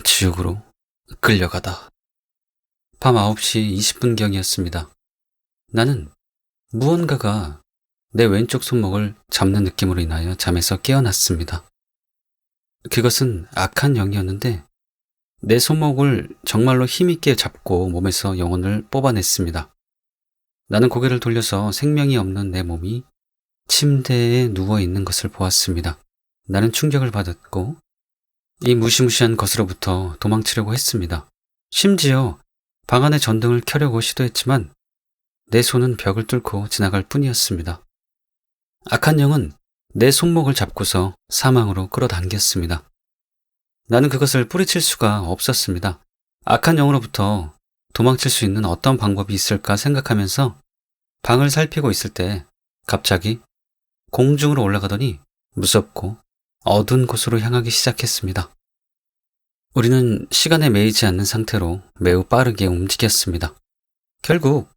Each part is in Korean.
지옥으로 끌려가다. 밤 9시 20분경이었습니다. 나는 무언가가 내 왼쪽 손목을 잡는 느낌으로 인하여 잠에서 깨어났습니다. 그것은 악한 영이었는데 내 손목을 정말로 힘있게 잡고 몸에서 영혼을 뽑아냈습니다. 나는 고개를 돌려서 생명이 없는 내 몸이 침대에 누워있는 것을 보았습니다. 나는 충격을 받았고 이 무시무시한 것으로부터 도망치려고 했습니다. 심지어 방 안의 전등을 켜려고 시도했지만 내 손은 벽을 뚫고 지나갈 뿐이었습니다. 악한 영은 내 손목을 잡고서 사망으로 끌어당겼습니다. 나는 그것을 뿌리칠 수가 없었습니다. 악한 영으로부터 도망칠 수 있는 어떤 방법이 있을까 생각하면서 방을 살피고 있을 때 갑자기 공중으로 올라가더니 무섭고 어두운 곳으로 향하기 시작했습니다. 우리는 시간에 매이지 않는 상태로 매우 빠르게 움직였습니다. 결국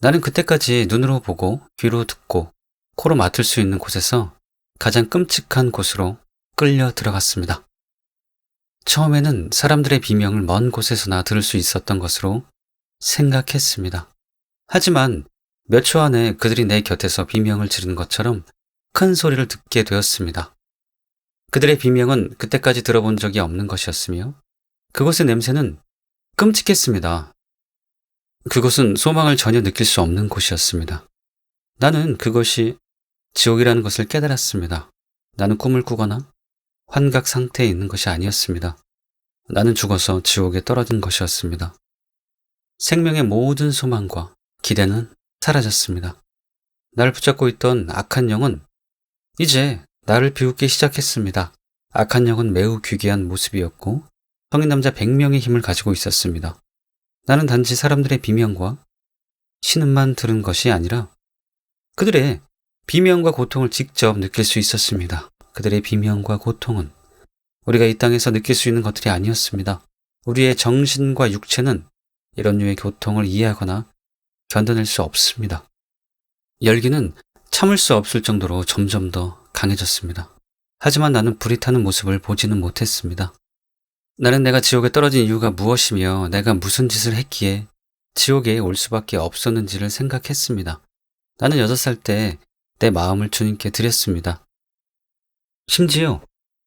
나는 그때까지 눈으로 보고 귀로 듣고 코로 맡을 수 있는 곳에서 가장 끔찍한 곳으로 끌려 들어갔습니다. 처음에는 사람들의 비명을 먼 곳에서나 들을 수 있었던 것으로 생각했습니다. 하지만 몇 초 안에 그들이 내 곁에서 비명을 지르는 것처럼 큰 소리를 듣게 되었습니다. 그들의 비명은 그때까지 들어본 적이 없는 것이었으며 그곳의 냄새는 끔찍했습니다. 그곳은 소망을 전혀 느낄 수 없는 곳이었습니다. 나는 그것이 지옥이라는 것을 깨달았습니다. 나는 꿈을 꾸거나 환각 상태에 있는 것이 아니었습니다. 나는 죽어서 지옥에 떨어진 것이었습니다. 생명의 모든 소망과 기대는 사라졌습니다. 나를 붙잡고 있던 악한 영은 이제 나를 비웃기 시작했습니다. 악한 영은 매우 귀귀한 모습이었고 성인 남자 100명의 힘을 가지고 있었습니다. 나는 단지 사람들의 비명과 신음만 들은 것이 아니라 그들의 비명과 고통을 직접 느낄 수 있었습니다. 그들의 비명과 고통은 우리가 이 땅에서 느낄 수 있는 것들이 아니었습니다. 우리의 정신과 육체는 이런 류의 고통을 이해하거나 견뎌낼 수 없습니다. 열기는 참을 수 없을 정도로 점점 더 강해졌습니다. 하지만 나는 불이 타는 모습을 보지는 못했습니다. 나는 내가 지옥에 떨어진 이유가 무엇이며 내가 무슨 짓을 했기에 지옥에 올 수밖에 없었는지를 생각했습니다. 나는 6살 때 내 마음을 주님께 드렸습니다. 심지어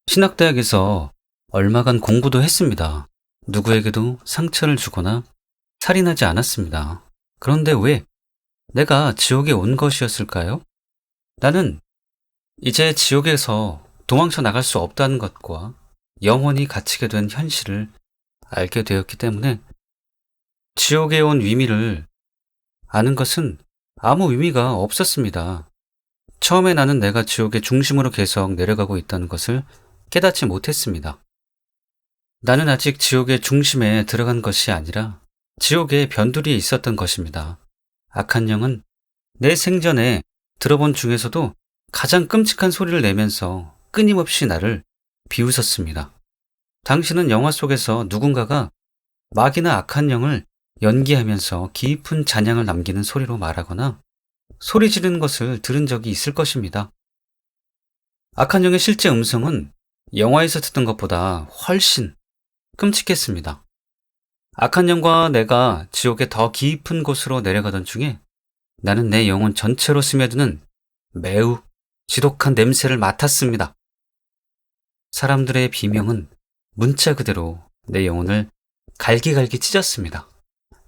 신학대학에서 얼마간 공부도 했습니다. 누구에게도 상처를 주거나 살인하지 않았습니다. 그런데 왜 내가 지옥에 온 것이었을까요? 나는 이제 지옥에서 도망쳐 나갈 수 없다는 것과 영원히 갇히게 된 현실을 알게 되었기 때문에 지옥에 온 의미를 아는 것은 아무 의미가 없었습니다. 처음에 나는 내가 지옥의 중심으로 계속 내려가고 있다는 것을 깨닫지 못했습니다. 나는 아직 지옥의 중심에 들어간 것이 아니라 지옥의 변두리에 있었던 것입니다. 악한 영은 내 생전에 들어본 중에서도 가장 끔찍한 소리를 내면서 끊임없이 나를 비웃었습니다. 당신은 영화 속에서 누군가가 마귀나 악한 영을 연기하면서 깊은 잔향을 남기는 소리로 말하거나 소리 지르는 것을 들은 적이 있을 것입니다. 악한 영의 실제 음성은 영화에서 듣던 것보다 훨씬 끔찍했습니다. 악한 영과 내가 지옥의 더 깊은 곳으로 내려가던 중에 나는 내 영혼 전체로 스며드는 매우 지독한 냄새를 맡았습니다. 사람들의 비명은 문자 그대로 내 영혼을 갈기갈기 찢었습니다.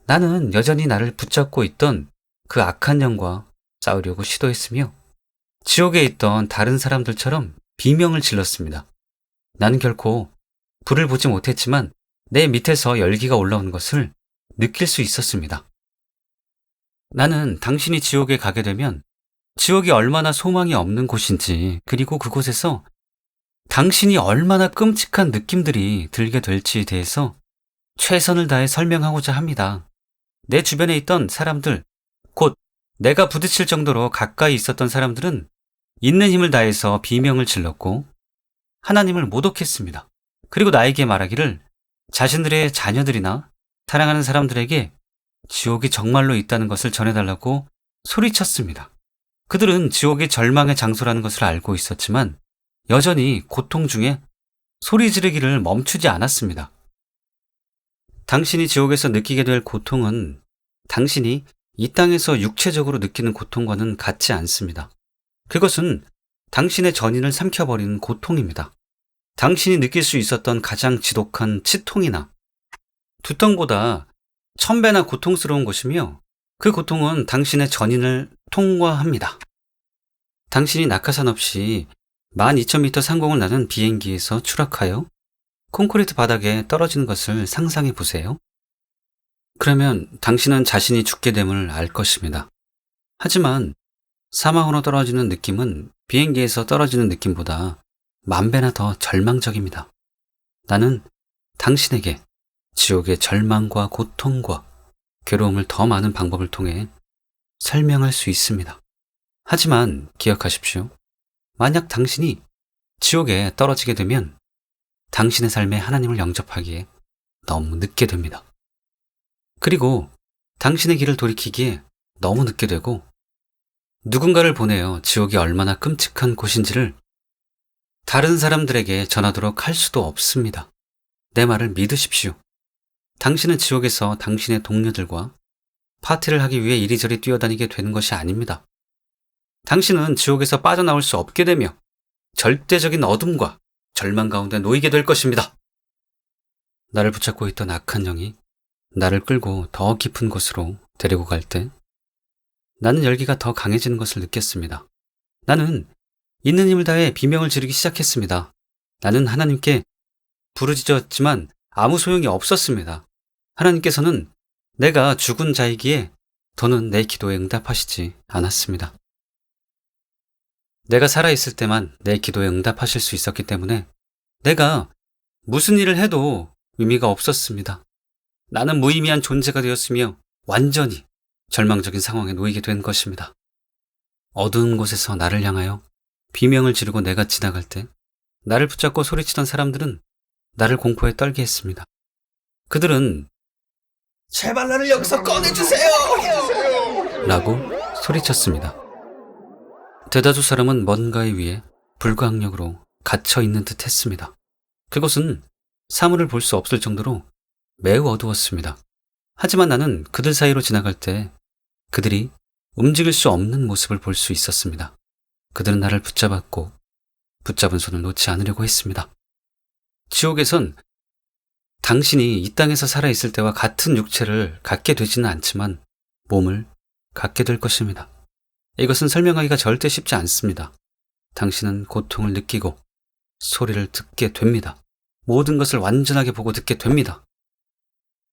나는 여전히 나를 붙잡고 있던 그 악한 영과 싸우려고 시도했으며 지옥에 있던 다른 사람들처럼 비명을 질렀습니다. 나는 결코 불을 보지 못했지만 내 밑에서 열기가 올라오는 것을 느낄 수 있었습니다. 나는 당신이 지옥에 가게 되면 지옥이 얼마나 소망이 없는 곳인지 그리고 그곳에서 당신이 얼마나 끔찍한 느낌들이 들게 될지에 대해서 최선을 다해 설명하고자 합니다. 내 주변에 있던 사람들, 곧 내가 부딪힐 정도로 가까이 있었던 사람들은 있는 힘을 다해서 비명을 질렀고 하나님을 모독했습니다. 그리고 나에게 말하기를 자신들의 자녀들이나 사랑하는 사람들에게 지옥이 정말로 있다는 것을 전해달라고 소리쳤습니다. 그들은 지옥이 절망의 장소라는 것을 알고 있었지만 여전히 고통 중에 소리 지르기를 멈추지 않았습니다. 당신이 지옥에서 느끼게 될 고통은 당신이 이 땅에서 육체적으로 느끼는 고통과는 같지 않습니다. 그것은 당신의 전인을 삼켜버리는 고통입니다. 당신이 느낄 수 있었던 가장 지독한 치통이나 두통보다 1000배나 고통스러운 것이며 그 고통은 당신의 전인을 통과합니다. 당신이 낙하산 없이 12,000m 상공을 나는 비행기에서 추락하여 콘크리트 바닥에 떨어지는 것을 상상해 보세요. 그러면 당신은 자신이 죽게 됨을 알 것입니다. 하지만 사망으로 떨어지는 느낌은 비행기에서 떨어지는 느낌보다 10,000배나 더 절망적입니다. 나는 당신에게 지옥의 절망과 고통과 괴로움을 더 많은 방법을 통해 설명할 수 있습니다. 하지만 기억하십시오. 만약 당신이 지옥에 떨어지게 되면 당신의 삶에 하나님을 영접하기에 너무 늦게 됩니다. 그리고 당신의 길을 돌이키기에 너무 늦게 되고 누군가를 보내어 지옥이 얼마나 끔찍한 곳인지를 다른 사람들에게 전하도록 할 수도 없습니다. 내 말을 믿으십시오. 당신은 지옥에서 당신의 동료들과 파티를 하기 위해 이리저리 뛰어다니게 되는 것이 아닙니다. 당신은 지옥에서 빠져나올 수 없게 되며 절대적인 어둠과 절망 가운데 놓이게 될 것입니다. 나를 붙잡고 있던 악한 영이 나를 끌고 더 깊은 곳으로 데리고 갈 때 나는 열기가 더 강해지는 것을 느꼈습니다. 나는 있는 힘을 다해 비명을 지르기 시작했습니다. 나는 하나님께 부르짖었지만 아무 소용이 없었습니다. 하나님께서는 내가 죽은 자이기에 더는 내 기도에 응답하시지 않았습니다. 내가 살아있을 때만 내 기도에 응답하실 수 있었기 때문에 내가 무슨 일을 해도 의미가 없었습니다. 나는 무의미한 존재가 되었으며 완전히 절망적인 상황에 놓이게 된 것입니다. 어두운 곳에서 나를 향하여 비명을 지르고 내가 지나갈 때 나를 붙잡고 소리치던 사람들은 나를 공포에 떨게 했습니다. 그들은 제발 나를 여기서 꺼내주세요! 라고 소리쳤습니다. 대다수 사람은 뭔가에 의해 불가항력으로 갇혀있는 듯 했습니다. 그곳은 사물을 볼 수 없을 정도로 매우 어두웠습니다. 하지만 나는 그들 사이로 지나갈 때 그들이 움직일 수 없는 모습을 볼 수 있었습니다. 그들은 나를 붙잡았고 붙잡은 손을 놓지 않으려고 했습니다. 지옥에선 당신이 이 땅에서 살아있을 때와 같은 육체를 갖게 되지는 않지만 몸을 갖게 될 것입니다. 이것은 설명하기가 절대 쉽지 않습니다. 당신은 고통을 느끼고 소리를 듣게 됩니다. 모든 것을 완전하게 보고 듣게 됩니다.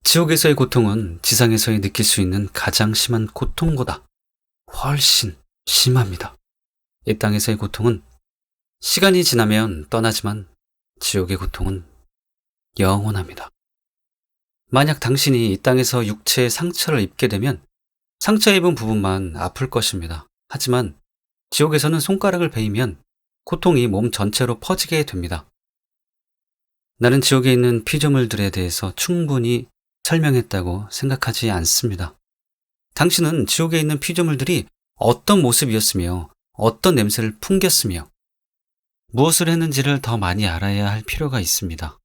지옥에서의 고통은 지상에서의 느낄 수 있는 가장 심한 고통보다 훨씬 심합니다. 이 땅에서의 고통은 시간이 지나면 떠나지만 지옥의 고통은 영원합니다. 만약 당신이 이 땅에서 육체의 상처를 입게 되면 상처 입은 부분만 아플 것입니다. 하지만 지옥에서는 손가락을 베이면 고통이 몸 전체로 퍼지게 됩니다. 나는 지옥에 있는 피조물들에 대해서 충분히 설명했다고 생각하지 않습니다. 당신은 지옥에 있는 피조물들이 어떤 모습이었으며 어떤 냄새를 풍겼으며 무엇을 했는지를 더 많이 알아야 할 필요가 있습니다.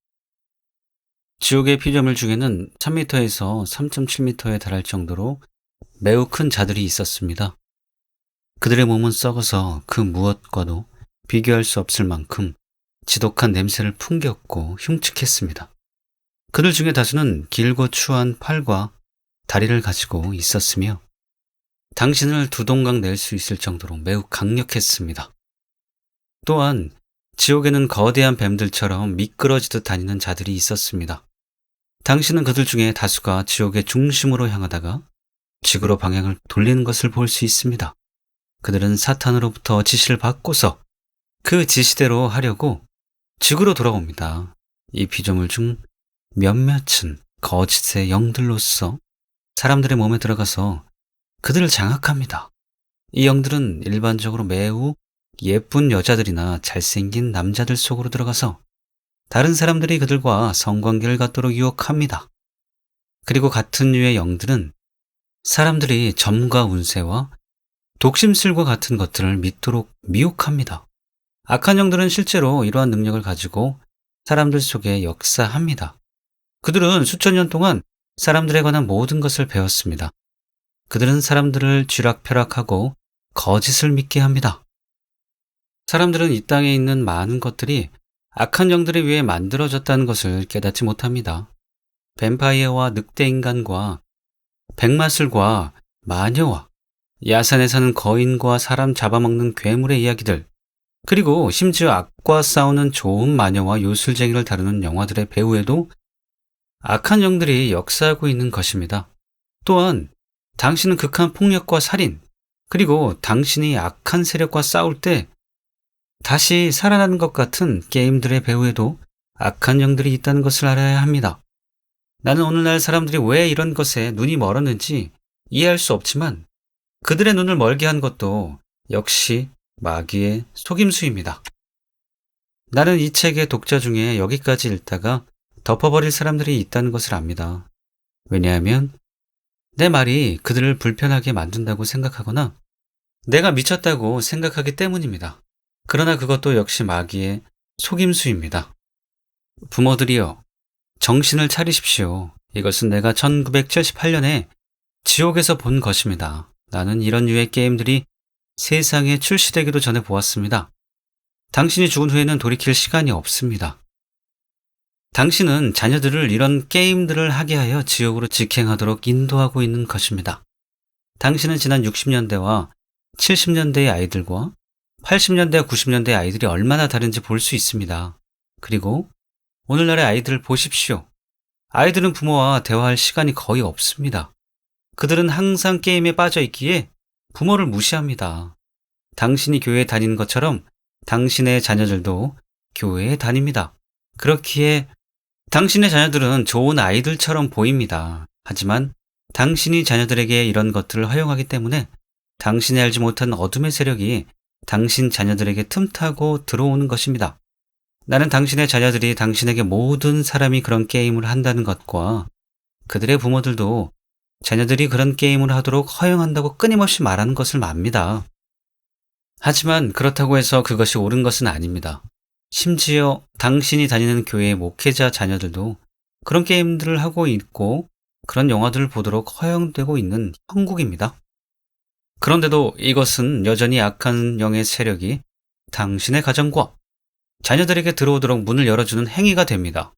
지옥의 피조물 중에는 3m에서 3.7m에 달할 정도로 매우 큰 자들이 있었습니다. 그들의 몸은 썩어서 그 무엇과도 비교할 수 없을 만큼 지독한 냄새를 풍겼고 흉측했습니다. 그들 중에 다수는 길고 추한 팔과 다리를 가지고 있었으며 당신을 두 동강 낼 수 있을 정도로 매우 강력했습니다. 또한 지옥에는 거대한 뱀들처럼 미끄러지듯 다니는 자들이 있었습니다. 당신은 그들 중에 다수가 지옥의 중심으로 향하다가 지구로 방향을 돌리는 것을 볼 수 있습니다. 그들은 사탄으로부터 지시를 받고서 그 지시대로 하려고 지구로 돌아옵니다. 이 피조물 중 몇몇은 거짓의 영들로서 사람들의 몸에 들어가서 그들을 장악합니다. 이 영들은 일반적으로 매우 예쁜 여자들이나 잘생긴 남자들 속으로 들어가서 다른 사람들이 그들과 성관계를 갖도록 유혹합니다. 그리고 같은 류의 영들은 사람들이 점과 운세와 독심술과 같은 것들을 믿도록 미혹합니다. 악한 영들은 실제로 이러한 능력을 가지고 사람들 속에 역사합니다. 그들은 수천 년 동안 사람들에 관한 모든 것을 배웠습니다. 그들은 사람들을 쥐락펴락하고 거짓을 믿게 합니다. 사람들은 이 땅에 있는 많은 것들이 악한 영들에 의해 만들어졌다는 것을 깨닫지 못합니다. 뱀파이어와 늑대인간과 백마술과 마녀와 야산에 사는 거인과 사람 잡아먹는 괴물의 이야기들, 그리고 심지어 악과 싸우는 좋은 마녀와 요술쟁이를 다루는 영화들의 배우에도 악한 영들이 역사하고 있는 것입니다. 또한 당신은 극한 폭력과 살인, 그리고 당신이 악한 세력과 싸울 때 다시 살아나는 것 같은 게임들의 배후에도 악한 영들이 있다는 것을 알아야 합니다. 나는 오늘날 사람들이 왜 이런 것에 눈이 멀었는지 이해할 수 없지만 그들의 눈을 멀게 한 것도 역시 마귀의 속임수입니다. 나는 이 책의 독자 중에 여기까지 읽다가 덮어버릴 사람들이 있다는 것을 압니다. 왜냐하면 내 말이 그들을 불편하게 만든다고 생각하거나 내가 미쳤다고 생각하기 때문입니다. 그러나 그것도 역시 마귀의 속임수입니다. 부모들이여, 정신을 차리십시오. 이것은 내가 1978년에 지옥에서 본 것입니다. 나는 이런 류의 게임들이 세상에 출시되기도 전에 보았습니다. 당신이 죽은 후에는 돌이킬 시간이 없습니다. 당신은 자녀들을 이런 게임들을 하게 하여 지옥으로 직행하도록 인도하고 있는 것입니다. 당신은 지난 60년대와 70년대의 아이들과 80년대와 90년대의 아이들이 얼마나 다른지 볼 수 있습니다. 그리고 오늘날의 아이들을 보십시오. 아이들은 부모와 대화할 시간이 거의 없습니다. 그들은 항상 게임에 빠져 있기에 부모를 무시합니다. 당신이 교회에 다니는 것처럼 당신의 자녀들도 교회에 다닙니다. 그렇기에 당신의 자녀들은 좋은 아이들처럼 보입니다. 하지만 당신이 자녀들에게 이런 것들을 허용하기 때문에 당신이 알지 못한 어둠의 세력이 당신 자녀들에게 틈타고 들어오는 것입니다. 나는 당신의 자녀들이 당신에게 모든 사람이 그런 게임을 한다는 것과 그들의 부모들도 자녀들이 그런 게임을 하도록 허용한다고 끊임없이 말하는 것을 맙니다. 하지만 그렇다고 해서 그것이 옳은 것은 아닙니다. 심지어 당신이 다니는 교회의 목회자 자녀들도 그런 게임들을 하고 있고 그런 영화들을 보도록 허용되고 있는 형국입니다. 그런데도 이것은 여전히 악한 영의 세력이 당신의 가정과 자녀들에게 들어오도록 문을 열어주는 행위가 됩니다.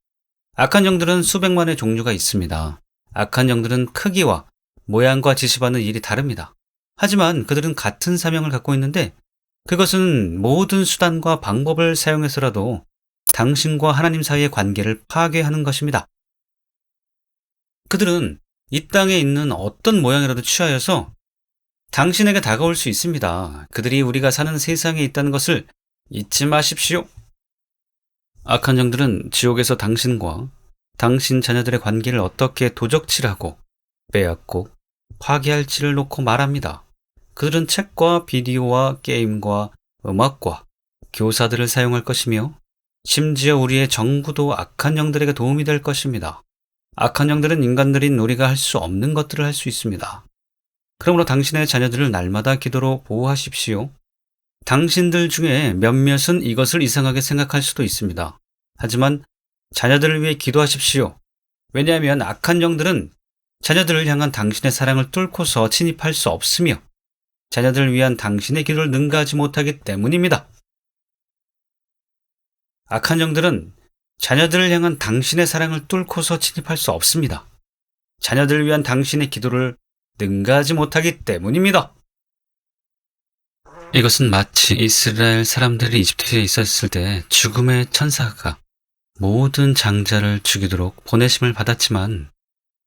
악한 영들은 수백만의 종류가 있습니다. 악한 영들은 크기와 모양과 지시받는 일이 다릅니다. 하지만 그들은 같은 사명을 갖고 있는데 그것은 모든 수단과 방법을 사용해서라도 당신과 하나님 사이의 관계를 파괴하는 것입니다. 그들은 이 땅에 있는 어떤 모양이라도 취하여서 당신에게 다가올 수 있습니다. 그들이 우리가 사는 세상에 있다는 것을 잊지 마십시오. 악한 영들은 지옥에서 당신과 당신 자녀들의 관계를 어떻게 도적질하고 빼앗고 파괴할지를 놓고 말합니다. 그들은 책과 비디오와 게임과 음악과 교사들을 사용할 것이며 심지어 우리의 정부도 악한 영들에게 도움이 될 것입니다. 악한 영들은 인간들인 우리가 할 수 없는 것들을 할 수 있습니다. 그러므로 당신의 자녀들을 날마다 기도로 보호하십시오. 당신들 중에 몇몇은 이것을 이상하게 생각할 수도 있습니다. 하지만 자녀들을 위해 기도하십시오. 왜냐하면 악한 영들은 자녀들을 향한 당신의 사랑을 뚫고서 침입할 수 없으며 자녀들을 위한 당신의 기도를 능가하지 못하기 때문입니다. 악한 영들은 자녀들을 향한 당신의 사랑을 뚫고서 침입할 수 없습니다. 자녀들을 위한 당신의 기도를 능가하지 못하기 때문입니다. 이것은 마치 이스라엘 사람들이 이집트에 있었을 때 죽음의 천사가 모든 장자를 죽이도록 보내심을 받았지만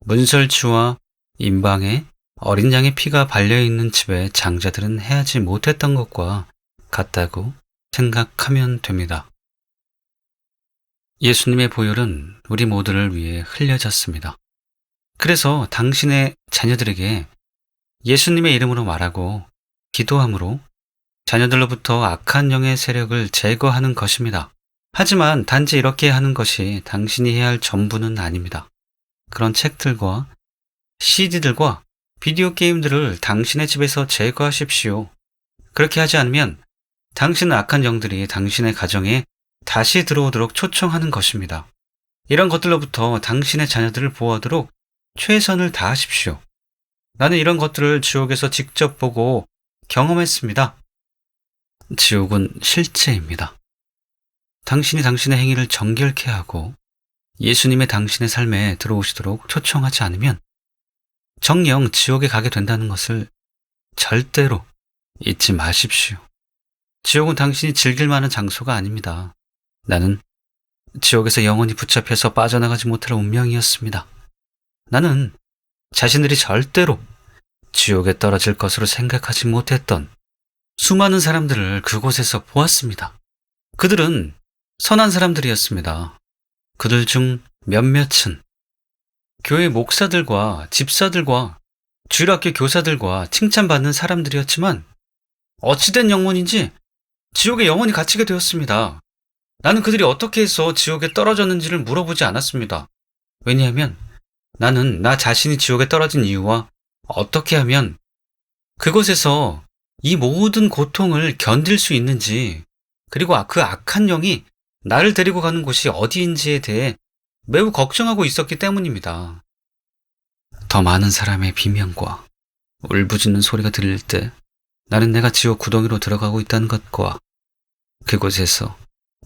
문설주와 임방에 어린 양의 피가 발려있는 집에 장자들은 해하지 못했던 것과 같다고 생각하면 됩니다. 예수님의 보혈은 우리 모두를 위해 흘려졌습니다. 그래서 당신의 자녀들에게 예수님의 이름으로 말하고 기도함으로 자녀들로부터 악한 영의 세력을 제거하는 것입니다. 하지만 단지 이렇게 하는 것이 당신이 해야 할 전부는 아닙니다. 그런 책들과 CD들과 비디오 게임들을 당신의 집에서 제거하십시오. 그렇게 하지 않으면 당신은 악한 영들이 당신의 가정에 다시 들어오도록 초청하는 것입니다. 이런 것들로부터 당신의 자녀들을 보호하도록 최선을 다하십시오. 나는 이런 것들을 지옥에서 직접 보고 경험했습니다. 지옥은 실제입니다. 당신이 당신의 행위를 정결케 하고 예수님의 당신의 삶에 들어오시도록 초청하지 않으면 정녕 지옥에 가게 된다는 것을 절대로 잊지 마십시오. 지옥은 당신이 즐길 만한 장소가 아닙니다. 나는 지옥에서 영원히 붙잡혀서 빠져나가지 못할 운명이었습니다. 나는 자신들이 절대로 지옥에 떨어질 것으로 생각하지 못했던 수많은 사람들을 그곳에서 보았습니다. 그들은 선한 사람들이었습니다. 그들 중 몇몇은 교회 목사들과 집사들과 주일학교 교사들과 칭찬받는 사람들이었지만 어찌된 영혼인지 지옥에 영원히 갇히게 되었습니다. 나는 그들이 어떻게 해서 지옥에 떨어졌는지를 물어보지 않았습니다. 왜냐하면 나는 나 자신이 지옥에 떨어진 이유와 어떻게 하면 그곳에서 이 모든 고통을 견딜 수 있는지, 그리고 그 악한 영이 나를 데리고 가는 곳이 어디인지에 대해 매우 걱정하고 있었기 때문입니다. 더 많은 사람의 비명과 울부짖는 소리가 들릴 때 나는 내가 지옥 구덩이로 들어가고 있다는 것과 그곳에서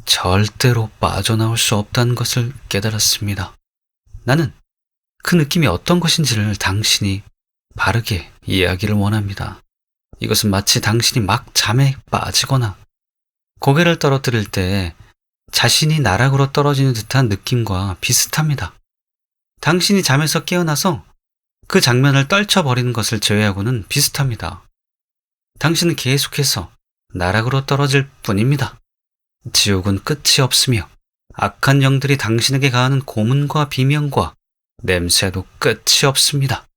절대로 빠져나올 수 없다는 것을 깨달았습니다. 나는 그 느낌이 어떤 것인지를 당신이 바르게 이해하기를 원합니다. 이것은 마치 당신이 막 잠에 빠지거나 고개를 떨어뜨릴 때 자신이 나락으로 떨어지는 듯한 느낌과 비슷합니다. 당신이 잠에서 깨어나서 그 장면을 떨쳐버리는 것을 제외하고는 비슷합니다. 당신은 계속해서 나락으로 떨어질 뿐입니다. 지옥은 끝이 없으며 악한 영들이 당신에게 가하는 고문과 비명과 냄새도 끝이 없습니다.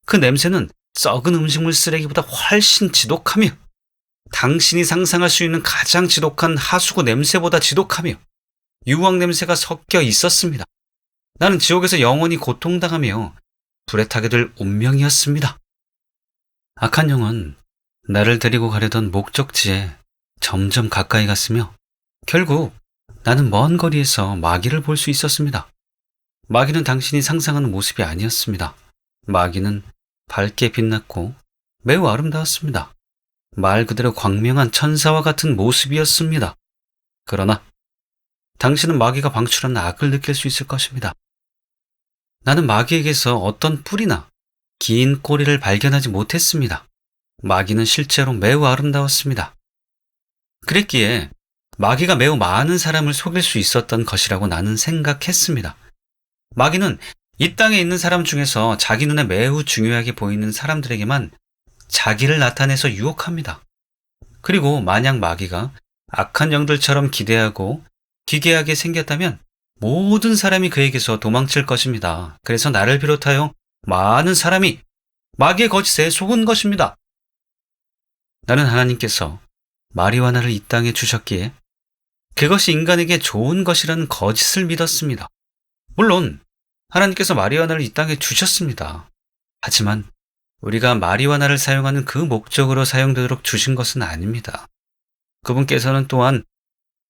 그 냄새는 썩은 음식물 쓰레기보다 훨씬 지독하며 당신이 상상할 수 있는 가장 지독한 하수구 냄새보다 지독하며 유황 냄새가 섞여 있었습니다. 나는 지옥에서 영원히 고통당하며 불에 타게 될 운명이었습니다. 악한 영은 나를 데리고 가려던 목적지에 점점 가까이 갔으며 결국 나는 먼 거리에서 마귀를 볼 수 있었습니다. 마귀는 당신이 상상하는 모습이 아니었습니다. 마귀는 밝게 빛났고 매우 아름다웠습니다. 말 그대로 광명한 천사와 같은 모습이었습니다. 그러나 당신은 마귀가 방출하는 악을 느낄 수 있을 것입니다. 나는 마귀에게서 어떤 뿔이나 긴 꼬리를 발견하지 못했습니다. 마귀는 실제로 매우 아름다웠습니다. 그랬기에 마귀가 매우 많은 사람을 속일 수 있었던 것이라고 나는 생각했습니다. 마귀는 이 땅에 있는 사람 중에서 자기 눈에 매우 중요하게 보이는 사람들에게만 자기를 나타내서 유혹합니다. 그리고 만약 마귀가 악한 영들처럼 기대하고 기괴하게 생겼다면 모든 사람이 그에게서 도망칠 것입니다. 그래서 나를 비롯하여 많은 사람이 마귀의 거짓에 속은 것입니다. 나는 하나님께서 마리화나를 이 땅에 주셨기에 그것이 인간에게 좋은 것이라는 거짓을 믿었습니다. 물론 하나님께서 마리화나를 이 땅에 주셨습니다. 하지만 우리가 마리화나를 사용하는 그 목적으로 사용되도록 주신 것은 아닙니다. 그분께서는 또한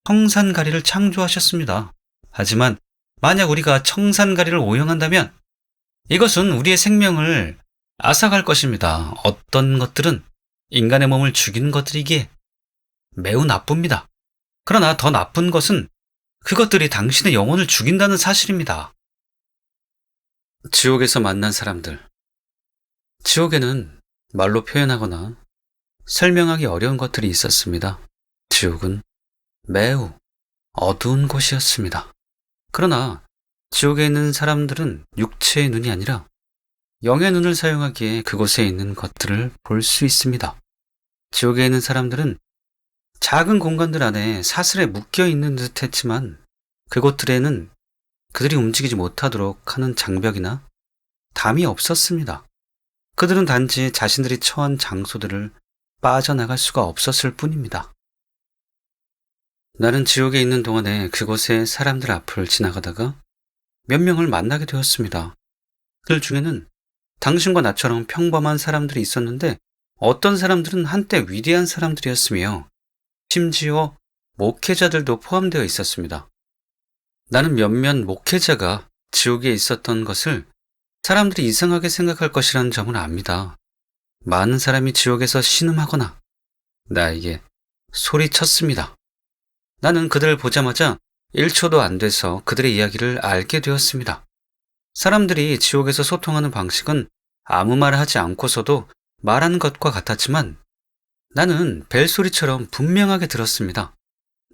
청산가리를 창조하셨습니다. 하지만 만약 우리가 청산가리를 오용한다면 이것은 우리의 생명을 앗아갈 것입니다. 어떤 것들은 인간의 몸을 죽이는 것들이기에 매우 나쁩니다. 그러나 더 나쁜 것은 그것들이 당신의 영혼을 죽인다는 사실입니다. 지옥에서 만난 사람들. 지옥에는 말로 표현하거나 설명하기 어려운 것들이 있었습니다. 지옥은 매우 어두운 곳이었습니다. 그러나 지옥에 있는 사람들은 육체의 눈이 아니라 영의 눈을 사용하기에 그곳에 있는 것들을 볼 수 있습니다. 지옥에 있는 사람들은 작은 공간들 안에 사슬에 묶여 있는 듯 했지만 그곳들에는 그들이 움직이지 못하도록 하는 장벽이나 담이 없었습니다. 그들은 단지 자신들이 처한 장소들을 빠져나갈 수가 없었을 뿐입니다. 나는 지옥에 있는 동안에 그곳의 사람들 앞을 지나가다가 몇 명을 만나게 되었습니다. 그들 중에는 당신과 나처럼 평범한 사람들이 있었는데 어떤 사람들은 한때 위대한 사람들이었으며 심지어 목회자들도 포함되어 있었습니다. 나는 몇몇 목회자가 지옥에 있었던 것을 사람들이 이상하게 생각할 것이라는 점을 압니다. 많은 사람이 지옥에서 신음하거나 나에게 소리쳤습니다. 나는 그들을 보자마자 1초도 안 돼서 그들의 이야기를 알게 되었습니다. 사람들이 지옥에서 소통하는 방식은 아무 말을 하지 않고서도 말하는 것과 같았지만 나는 벨소리처럼 분명하게 들었습니다.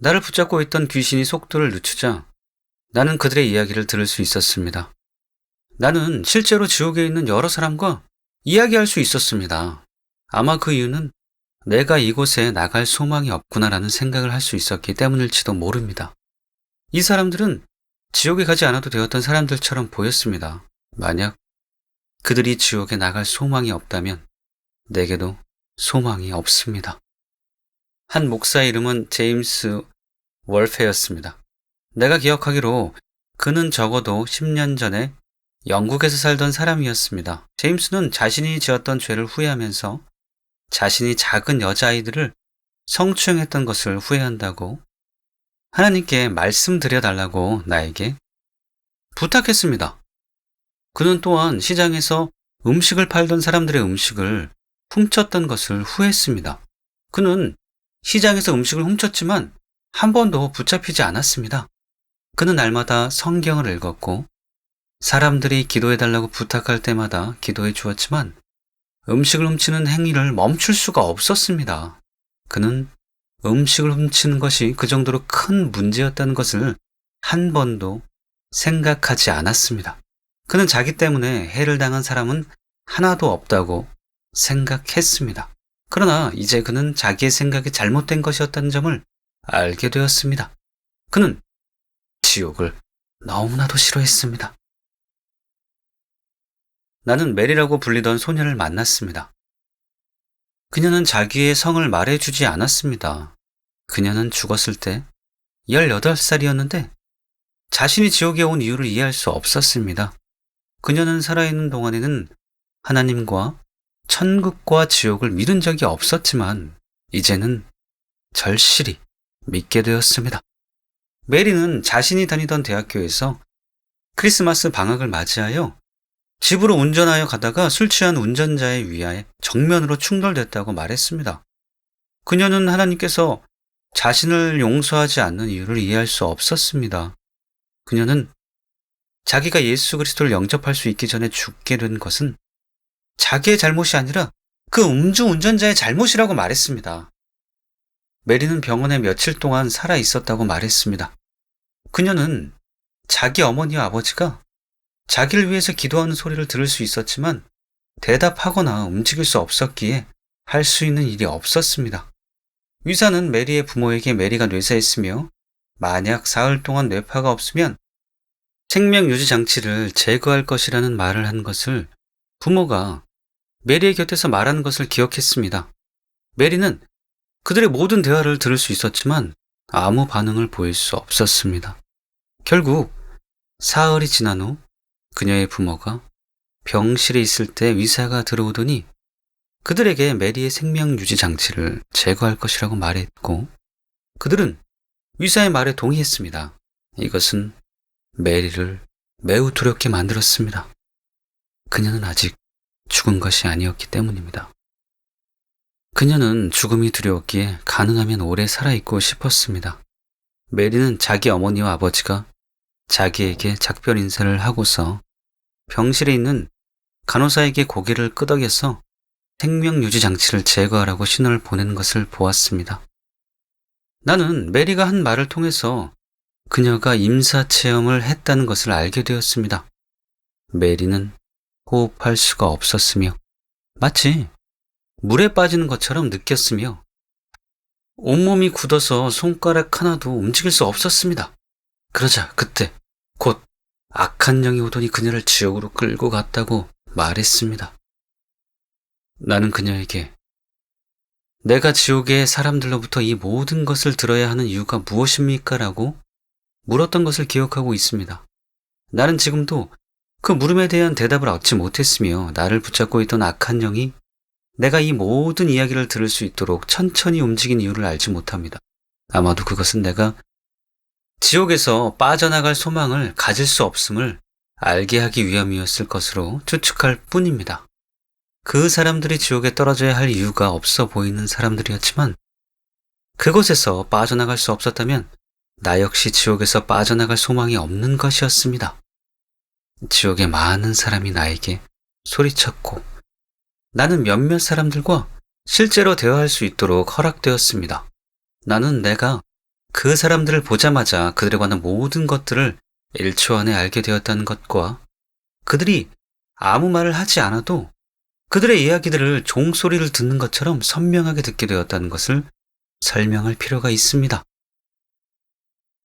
나를 붙잡고 있던 귀신이 속도를 늦추자 나는 그들의 이야기를 들을 수 있었습니다. 나는 실제로 지옥에 있는 여러 사람과 이야기할 수 있었습니다. 아마 그 이유는 내가 이곳에 나갈 소망이 없구나라는 생각을 할 수 있었기 때문일지도 모릅니다. 이 사람들은 지옥에 가지 않아도 되었던 사람들처럼 보였습니다. 만약 그들이 지옥에 나갈 소망이 없다면 내게도 소망이 없습니다. 한 목사의 이름은 제임스 월페였습니다. 내가 기억하기로 그는 적어도 10년 전에 영국에서 살던 사람이었습니다. 제임스는 자신이 지었던 죄를 후회하면서 자신이 작은 여자아이들을 성추행했던 것을 후회한다고 하나님께 말씀드려달라고 나에게 부탁했습니다. 그는 또한 시장에서 음식을 팔던 사람들의 음식을 훔쳤던 것을 후회했습니다. 그는 시장에서 음식을 훔쳤지만 한 번도 붙잡히지 않았습니다. 그는 날마다 성경을 읽었고 사람들이 기도해달라고 부탁할 때마다 기도해 주었지만 음식을 훔치는 행위를 멈출 수가 없었습니다. 그는 음식을 훔치는 것이 그 정도로 큰 문제였다는 것을 한 번도 생각하지 않았습니다. 그는 자기 때문에 해를 당한 사람은 하나도 없다고 생각했습니다. 그러나 이제 그는 자기의 생각이 잘못된 것이었다는 점을 알게 되었습니다. 그는 지옥을 너무나도 싫어했습니다. 나는 메리라고 불리던 소녀를 만났습니다. 그녀는 자기의 성을 말해주지 않았습니다. 그녀는 죽었을 때 18살이었는데 자신이 지옥에 온 이유를 이해할 수 없었습니다. 그녀는 살아있는 동안에는 하나님과 천국과 지옥을 믿은 적이 없었지만 이제는 절실히 믿게 되었습니다. 메리는 자신이 다니던 대학교에서 크리스마스 방학을 맞이하여 집으로 운전하여 가다가 술 취한 운전자의 위하에 정면으로 충돌됐다고 말했습니다. 그녀는 하나님께서 자신을 용서하지 않는 이유를 이해할 수 없었습니다. 그녀는 자기가 예수 그리스도를 영접할 수 있기 전에 죽게 된 것은 자기의 잘못이 아니라 그 음주 운전자의 잘못이라고 말했습니다. 메리는 병원에 며칠 동안 살아 있었다고 말했습니다. 그녀는 자기 어머니와 아버지가 자기를 위해서 기도하는 소리를 들을 수 있었지만 대답하거나 움직일 수 없었기에 할 수 있는 일이 없었습니다. 의사는 메리의 부모에게 메리가 뇌사했으며 만약 사흘 동안 뇌파가 없으면 생명유지 장치를 제거할 것이라는 말을 한 것을 부모가 메리의 곁에서 말하는 것을 기억했습니다. 메리는 그들의 모든 대화를 들을 수 있었지만 아무 반응을 보일 수 없었습니다. 결국 사흘이 지난 후 그녀의 부모가 병실에 있을 때 의사가 들어오더니 그들에게 메리의 생명유지 장치를 제거할 것이라고 말했고 그들은 의사의 말에 동의했습니다. 이것은 메리를 매우 두렵게 만들었습니다. 그녀는 아직 죽은 것이 아니었기 때문입니다. 그녀는 죽음이 두려웠기에 가능하면 오래 살아있고 싶었습니다. 메리는 자기 어머니와 아버지가 자기에게 작별 인사를 하고서 병실에 있는 간호사에게 고개를 끄덕여서 생명유지 장치를 제거하라고 신호를 보내는 것을 보았습니다. 나는 메리가 한 말을 통해서 그녀가 임사체험을 했다는 것을 알게 되었습니다. 메리는 호흡할 수가 없었으며 마치 물에 빠지는 것처럼 느꼈으며 온몸이 굳어서 손가락 하나도 움직일 수 없었습니다. 그러자 그때 곧 악한 영이 오더니 그녀를 지옥으로 끌고 갔다고 말했습니다. 나는 그녀에게 내가 지옥의 사람들로부터 이 모든 것을 들어야 하는 이유가 무엇입니까? 라고 물었던 것을 기억하고 있습니다. 나는 지금도 그 물음에 대한 대답을 얻지 못했으며 나를 붙잡고 있던 악한 영이 내가 이 모든 이야기를 들을 수 있도록 천천히 움직인 이유를 알지 못합니다. 아마도 그것은 내가 지옥에서 빠져나갈 소망을 가질 수 없음을 알게 하기 위함이었을 것으로 추측할 뿐입니다. 그 사람들이 지옥에 떨어져야 할 이유가 없어 보이는 사람들이었지만 그곳에서 빠져나갈 수 없었다면 나 역시 지옥에서 빠져나갈 소망이 없는 것이었습니다. 지옥에 많은 사람이 나에게 소리쳤고 나는 몇몇 사람들과 실제로 대화할 수 있도록 허락되었습니다. 나는 내가 그 사람들을 보자마자 그들에 관한 모든 것들을 1초 안에 알게 되었다는 것과 그들이 아무 말을 하지 않아도 그들의 이야기들을 종소리를 듣는 것처럼 선명하게 듣게 되었다는 것을 설명할 필요가 있습니다.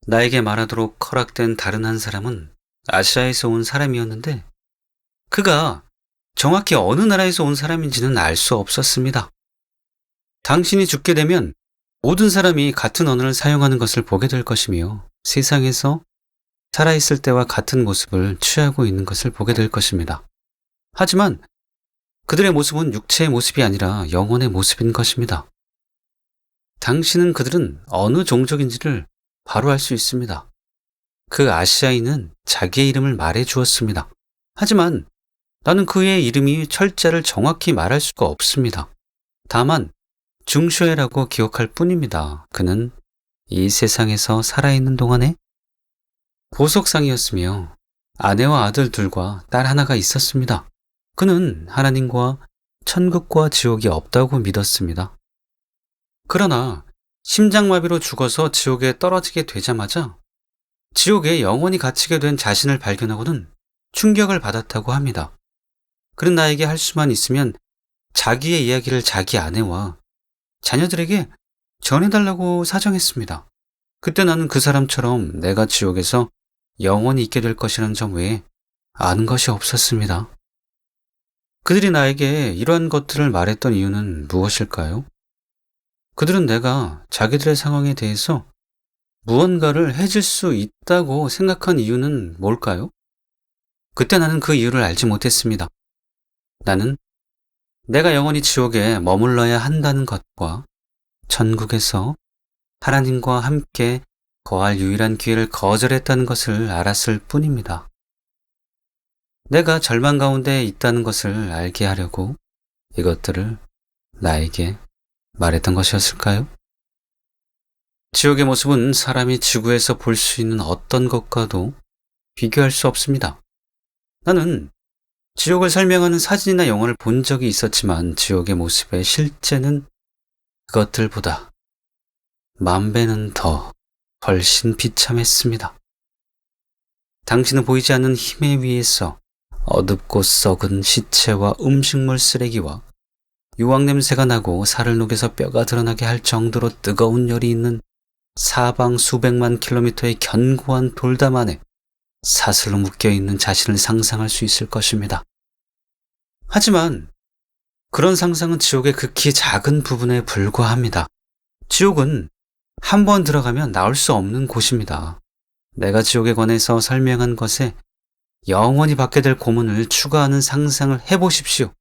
나에게 말하도록 허락된 다른 한 사람은 아시아에서 온 사람이었는데 그가 정확히 어느 나라에서 온 사람인지는 알 수 없었습니다. 당신이 죽게 되면 모든 사람이 같은 언어를 사용하는 것을 보게 될 것이며 세상에서 살아있을 때와 같은 모습을 취하고 있는 것을 보게 될 것입니다. 하지만 그들의 모습은 육체의 모습이 아니라 영혼의 모습인 것입니다. 당신은 그들은 어느 종족인지를 바로 알 수 있습니다. 그 아시아인은 자기의 이름을 말해 주었습니다. 하지만 나는 그의 이름이 철자를 정확히 말할 수가 없습니다. 다만 중쇼에라고 기억할 뿐입니다. 그는 이 세상에서 살아있는 동안에 보석상이었으며 아내와 아들 둘과 딸 하나가 있었습니다. 그는 하나님과 천국과 지옥이 없다고 믿었습니다. 그러나 심장마비로 죽어서 지옥에 떨어지게 되자마자 지옥에 영원히 갇히게 된 자신을 발견하고는 충격을 받았다고 합니다. 그는 나에게 할 수만 있으면 자기의 이야기를 자기 아내와 자녀들에게 전해달라고 사정했습니다. 그때 나는 그 사람처럼 내가 지옥에서 영원히 있게 될 것이라는 점 외에 아는 것이 없었습니다. 그들이 나에게 이러한 것들을 말했던 이유는 무엇일까요? 그들은 내가 자기들의 상황에 대해서 무언가를 해줄 수 있다고 생각한 이유는 뭘까요? 그때 나는 그 이유를 알지 못했습니다. 나는 내가 영원히 지옥에 머물러야 한다는 것과 천국에서 하나님과 함께 거할 유일한 기회를 거절했다는 것을 알았을 뿐입니다. 내가 절망 가운데 있다는 것을 알게 하려고 이것들을 나에게 말했던 것이었을까요? 지옥의 모습은 사람이 지구에서 볼 수 있는 어떤 것과도 비교할 수 없습니다. 나는 지옥을 설명하는 사진이나 영화를 본 적이 있었지만 지옥의 모습의 실제는 그것들보다 만 배는 더 훨씬 비참했습니다. 당신은 보이지 않는 힘에 의해서 어둡고 썩은 시체와 음식물 쓰레기와 유황 냄새가 나고 살을 녹여서 뼈가 드러나게 할 정도로 뜨거운 열이 있는 사방 수백만 킬로미터의 견고한 돌담 안에 사슬로 묶여있는 자신을 상상할 수 있을 것입니다. 하지만 그런 상상은 지옥의 극히 작은 부분에 불과합니다. 지옥은 한 번 들어가면 나올 수 없는 곳입니다. 내가 지옥에 관해서 설명한 것에 영원히 받게 될 고문을 추가하는 상상을 해보십시오.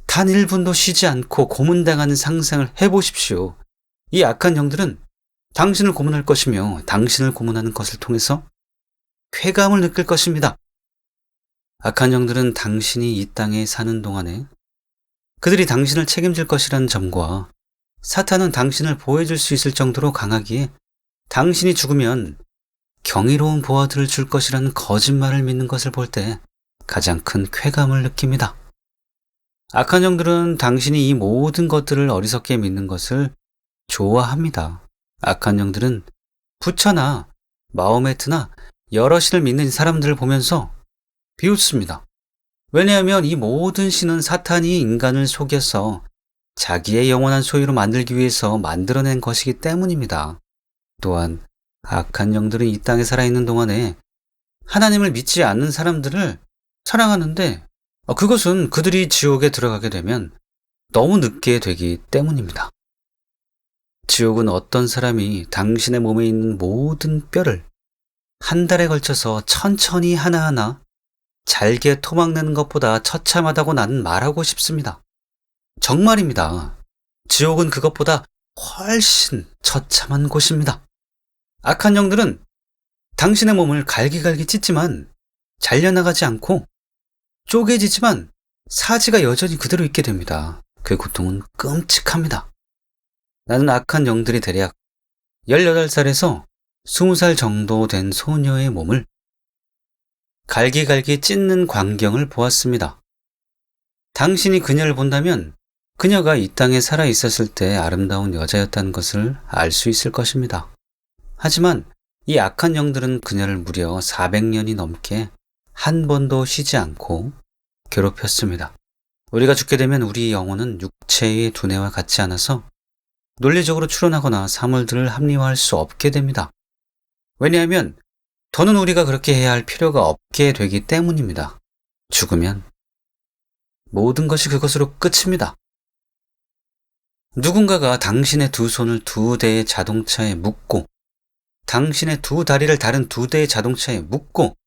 단 1분도 쉬지 않고 고문당하는 상상을 해보십시오. 이 악한 영들은 당신을 고문할 것이며 당신을 고문하는 것을 통해서 쾌감을 느낄 것입니다. 악한 영들은 당신이 이 땅에 사는 동안에 그들이 당신을 책임질 것이라는 점과 사탄은 당신을 보호해줄 수 있을 정도로 강하기에 당신이 죽으면 경이로운 보화들을 줄 것이라는 거짓말을 믿는 것을 볼 때 가장 큰 쾌감을 느낍니다. 악한 영들은 당신이 이 모든 것들을 어리석게 믿는 것을 좋아합니다. 악한 영들은 부처나 마호메트나 여러 신을 믿는 사람들을 보면서 비웃습니다. 왜냐하면 이 모든 신은 사탄이 인간을 속여서 자기의 영원한 소유로 만들기 위해서 만들어낸 것이기 때문입니다. 또한 악한 영들은 이 땅에 살아있는 동안에 하나님을 믿지 않는 사람들을 사랑하는데 그것은 그들이 지옥에 들어가게 되면 너무 늦게 되기 때문입니다. 지옥은 어떤 사람이 당신의 몸에 있는 모든 뼈를 한 달에 걸쳐서 천천히 하나하나 잘게 토막내는 것보다 처참하다고 나는 말하고 싶습니다. 정말입니다. 지옥은 그것보다 훨씬 처참한 곳입니다. 악한 영들은 당신의 몸을 갈기갈기 찢지만 잘려나가지 않고 쪼개지지만 사지가 여전히 그대로 있게 됩니다. 그 고통은 끔찍합니다. 나는 악한 영들이 대략 18살에서 20살 정도 된 소녀의 몸을 갈기갈기 찢는 광경을 보았습니다. 당신이 그녀를 본다면 그녀가 이 땅에 살아 있었을 때 아름다운 여자였다는 것을 알 수 있을 것입니다. 하지만 이 악한 영들은 그녀를 무려 400년이 넘게 한 번도 쉬지 않고 괴롭혔습니다. 우리가 죽게 되면 우리 영혼은 육체의 두뇌와 같지 않아서 논리적으로 추론하거나 사물들을 합리화할 수 없게 됩니다. 왜냐하면 더는 우리가 그렇게 해야 할 필요가 없게 되기 때문입니다. 죽으면 모든 것이 그것으로 끝입니다. 누군가가 당신의 두 손을 2대의 자동차에 묶고 당신의 2 다리를 다른 2대의 자동차에 묶고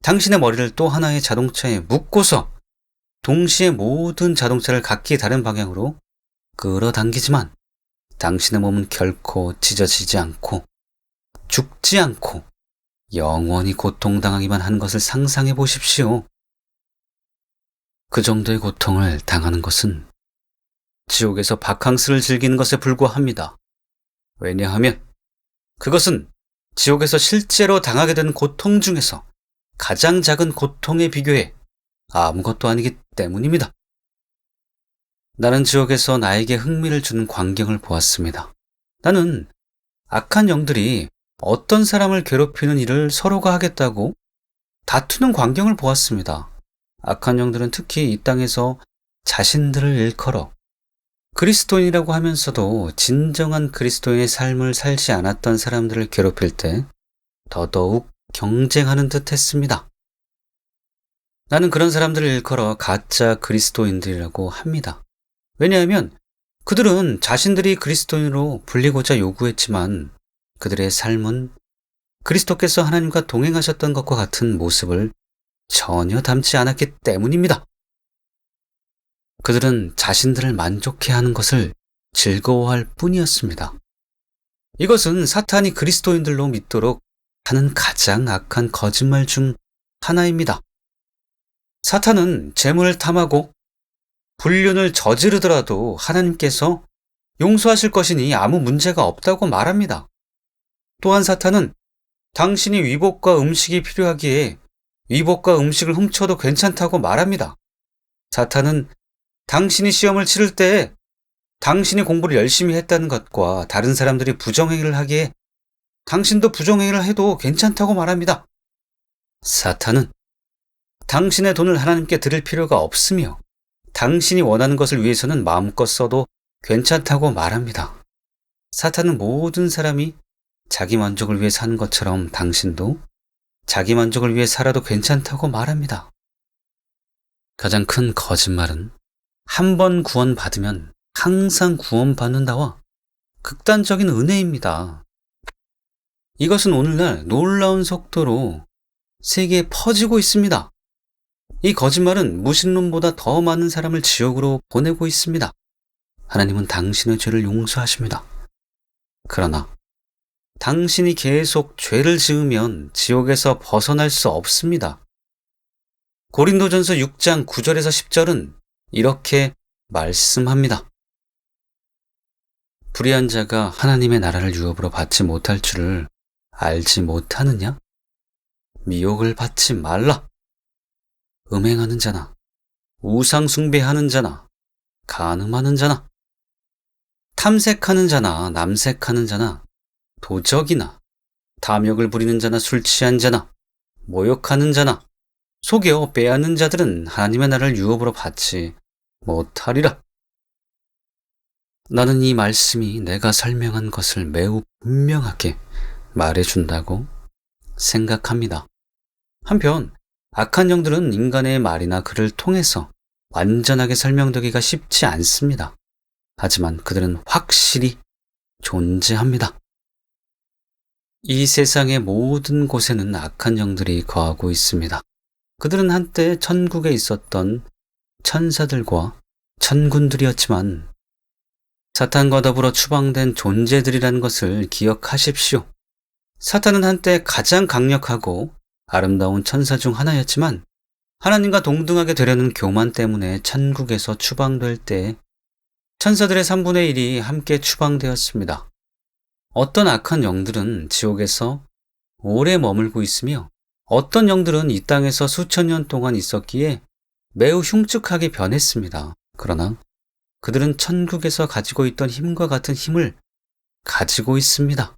당신의 머리를 또 하나의 자동차에 묶고서 동시에 모든 자동차를 각기 다른 방향으로 끌어당기지만 당신의 몸은 결코 찢어지지 않고 죽지 않고 영원히 고통당하기만 한 것을 상상해 보십시오. 그 정도의 고통을 당하는 것은 지옥에서 바캉스를 즐기는 것에 불과합니다. 왜냐하면 그것은 지옥에서 실제로 당하게 된 고통 중에서 가장 작은 고통에 비교해 아무것도 아니기 때문입니다. 나는 지옥에서 나에게 흥미를 주는 광경을 보았습니다. 나는 악한 영들이 어떤 사람을 괴롭히는 일을 서로가 하겠다고 다투는 광경을 보았습니다. 악한 영들은 특히 이 땅에서 자신들을 일컬어 그리스도인이라고 하면서도 진정한 그리스도인의 삶을 살지 않았던 사람들을 괴롭힐 때 더더욱 경쟁하는 듯 했습니다. 나는 그런 사람들을 일컬어 가짜 그리스도인들이라고 합니다. 왜냐하면 그들은 자신들이 그리스도인으로 불리고자 요구했지만 그들의 삶은 그리스도께서 하나님과 동행하셨던 것과 같은 모습을 전혀 담지 않았기 때문입니다. 그들은 자신들을 만족해 하는 것을 즐거워할 뿐이었습니다. 이것은 사탄이 그리스도인들로 믿도록 하는 가장 악한 거짓말 중 하나입니다. 사탄은 재물을 탐하고 불륜을 저지르더라도 하나님께서 용서하실 것이니 아무 문제가 없다고 말합니다. 또한 사탄은 당신이 위복과 음식이 필요하기에 위복과 음식을 훔쳐도 괜찮다고 말합니다. 사탄은 당신이 시험을 치를 때 당신이 공부를 열심히 했다는 것과 다른 사람들이 부정행위를 하기에 당신도 부정행위를 해도 괜찮다고 말합니다. 사탄은 당신의 돈을 하나님께 드릴 필요가 없으며 당신이 원하는 것을 위해서는 마음껏 써도 괜찮다고 말합니다. 사탄은 모든 사람이 자기 만족을 위해 사는 것처럼 당신도 자기 만족을 위해 살아도 괜찮다고 말합니다. 가장 큰 거짓말은 한 번 구원받으면 항상 구원받는다와 극단적인 은혜입니다. 이것은 오늘날 놀라운 속도로 세계에 퍼지고 있습니다. 이 거짓말은 무신론보다 더 많은 사람을 지옥으로 보내고 있습니다. 하나님은 당신의 죄를 용서하십니다. 그러나 당신이 계속 죄를 지으면 지옥에서 벗어날 수 없습니다. 고린도전서 6장 9절에서 10절은 이렇게 말씀합니다. 불의한 자가 하나님의 나라를 유업으로 받지 못할 줄을 알지 못하느냐? 미혹을 받지 말라. 음행하는 자나 우상 숭배하는 자나 간음하는 자나 탐색하는 자나 남색하는 자나 도적이나 탐욕을 부리는 자나 술 취한 자나 모욕하는 자나 속여 빼앗는 자들은 하나님의 나라를 유업으로 받지 못하리라. 나는 이 말씀이 내가 설명한 것을 매우 분명하게 말해준다고 생각합니다. 한편 악한 영들은 인간의 말이나 글을 통해서 완전하게 설명되기가 쉽지 않습니다. 하지만 그들은 확실히 존재합니다. 이 세상의 모든 곳에는 악한 영들이 거하고 있습니다. 그들은 한때 천국에 있었던 천사들과 천군들이었지만 사탄과 더불어 추방된 존재들이라는 것을 기억하십시오. 사탄은 한때 가장 강력하고 아름다운 천사 중 하나였지만 하나님과 동등하게 되려는 교만 때문에 천국에서 추방될 때 천사들의 3분의 1이 함께 추방되었습니다. 어떤 악한 영들은 지옥에서 오래 머물고 있으며 어떤 영들은 이 땅에서 수천 년 동안 있었기에 매우 흉측하게 변했습니다. 그러나 그들은 천국에서 가지고 있던 힘과 같은 힘을 가지고 있습니다.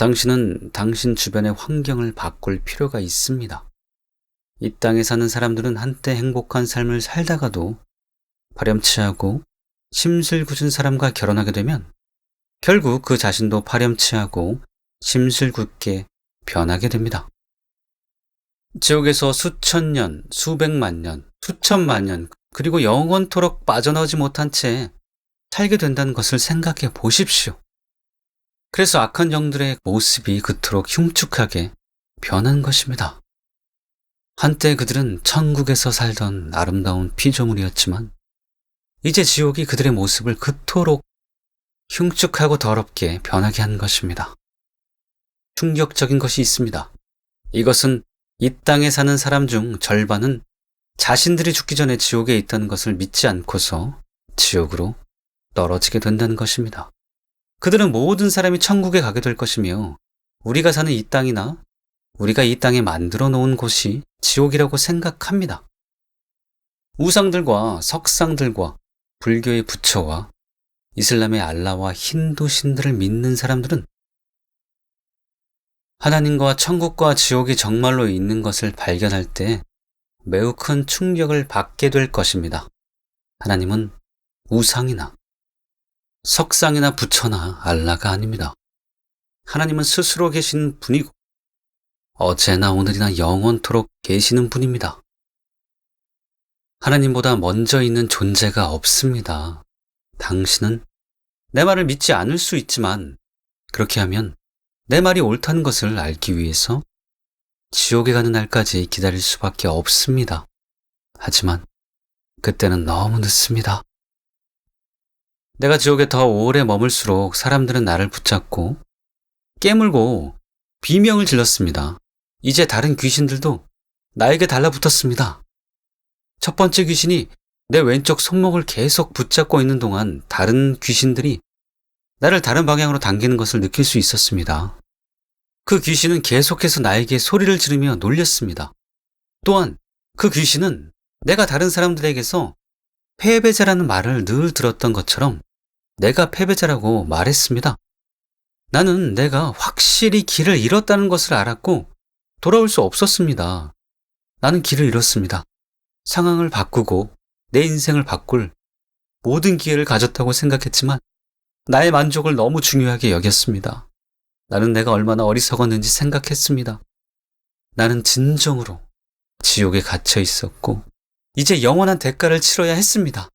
당신은 당신 주변의 환경을 바꿀 필요가 있습니다. 이 땅에 사는 사람들은 한때 행복한 삶을 살다가도 파렴치하고 심술궂은 사람과 결혼하게 되면 결국 그 자신도 파렴치하고 심술궂게 변하게 됩니다. 지옥에서 수천 년, 수백만 년, 수천만 년, 그리고 영원토록 빠져나오지 못한 채 살게 된다는 것을 생각해 보십시오. 그래서 악한 영들의 모습이 그토록 흉측하게 변한 것입니다. 한때 그들은 천국에서 살던 아름다운 피조물이었지만 이제 지옥이 그들의 모습을 그토록 흉측하고 더럽게 변하게 한 것입니다. 충격적인 것이 있습니다. 이것은 이 땅에 사는 사람 중 절반은 자신들이 죽기 전에 지옥에 있다는 것을 믿지 않고서 지옥으로 떨어지게 된다는 것입니다. 그들은 모든 사람이 천국에 가게 될 것이며 우리가 사는 이 땅이나 우리가 이 땅에 만들어 놓은 곳이 지옥이라고 생각합니다. 우상들과 석상들과 불교의 부처와 이슬람의 알라와 힌두 신들을 믿는 사람들은 하나님과 천국과 지옥이 정말로 있는 것을 발견할 때 매우 큰 충격을 받게 될 것입니다. 하나님은 우상이나 석상이나 부처나 알라가 아닙니다. 하나님은 스스로 계신 분이고 어제나 오늘이나 영원토록 계시는 분입니다. 하나님보다 먼저 있는 존재가 없습니다. 당신은 내 말을 믿지 않을 수 있지만 그렇게 하면 내 말이 옳다는 것을 알기 위해서 지옥에 가는 날까지 기다릴 수밖에 없습니다. 하지만 그때는 너무 늦습니다. 내가 지옥에 더 오래 머물수록 사람들은 나를 붙잡고 깨물고 비명을 질렀습니다. 이제 다른 귀신들도 나에게 달라붙었습니다. 첫 번째 귀신이 내 왼쪽 손목을 계속 붙잡고 있는 동안 다른 귀신들이 나를 다른 방향으로 당기는 것을 느낄 수 있었습니다. 그 귀신은 계속해서 나에게 소리를 지르며 놀렸습니다. 또한 그 귀신은 내가 다른 사람들에게서 패배자라는 말을 늘 들었던 것처럼 내가 패배자라고 말했습니다. 나는 내가 확실히 길을 잃었다는 것을 알았고 돌아올 수 없었습니다. 나는 길을 잃었습니다. 상황을 바꾸고 내 인생을 바꿀 모든 기회를 가졌다고 생각했지만 나의 만족을 너무 중요하게 여겼습니다. 나는 내가 얼마나 어리석었는지 생각했습니다. 나는 진정으로 지옥에 갇혀 있었고 이제 영원한 대가를 치러야 했습니다.